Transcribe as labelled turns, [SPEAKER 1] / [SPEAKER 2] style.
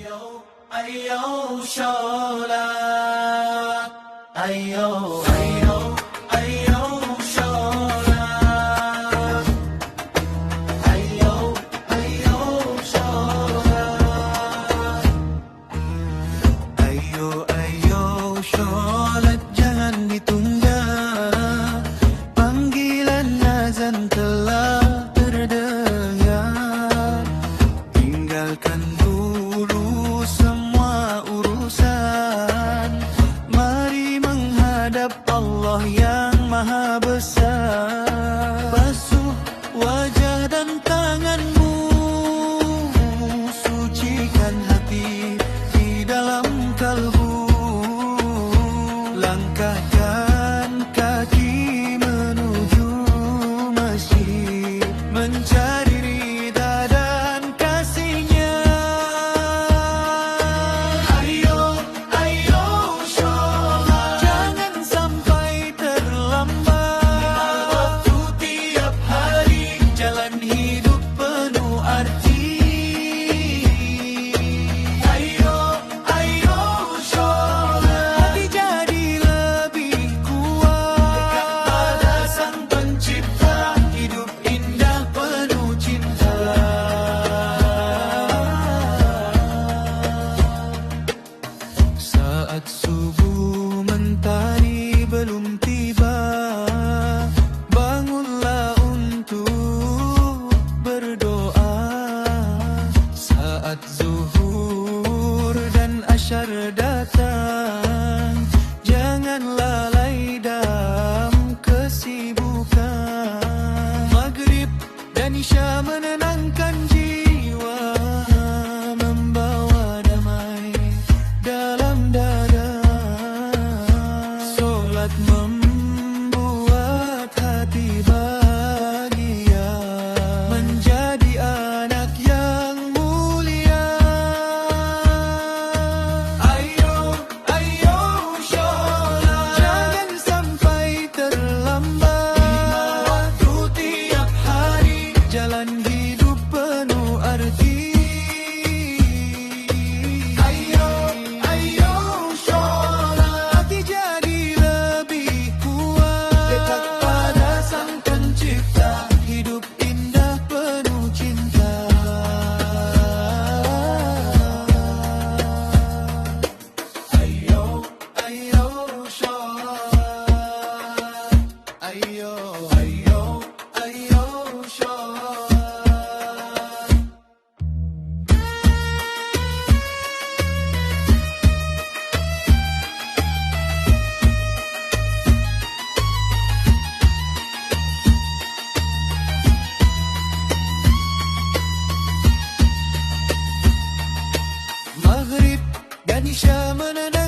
[SPEAKER 1] Ayo sholat, ayo sholat, ayo sholat, ayo sholat, jangan ditunda. Panggilan azan telah terdengar. Tinggalkan dulu semua urusan, mari menghadap Allah yang maha besar. Basuh wajah dan tanganmu, sucikan hati di dalam kalbu. Langkahkan kaki menuju masjid, mencari ridha dan kasihnya. Ayo sholat, jangan sampai terlambat. Waktu tiap hari, jalan hidup penuh arti. Ayo sholat, hati jadi lebih kuat. Dekat pada Sang Pencipta, hidup indah penuh cinta. Saat subuh mentari belum tiba, bangunlah untuk berdoa. Saat zuhur dan asyar datang, jangan lalai dalam kesibukan. Maghrib dan isya menenangkan jiwa, membawa damai dalam dada. Solat membuat hati bahagia, menjadi anak yang mulia. Ayo sholat, jangan sampai terlambat. Waktu tiap hari, jalan hidup penuh arti. Ayo sholat, hati jadi lebih kuat. Dekat pada Sang Pencipta, hidup indah penuh cinta. Ayo sholat, ayo sholat. Maghrib dan isya menenangkan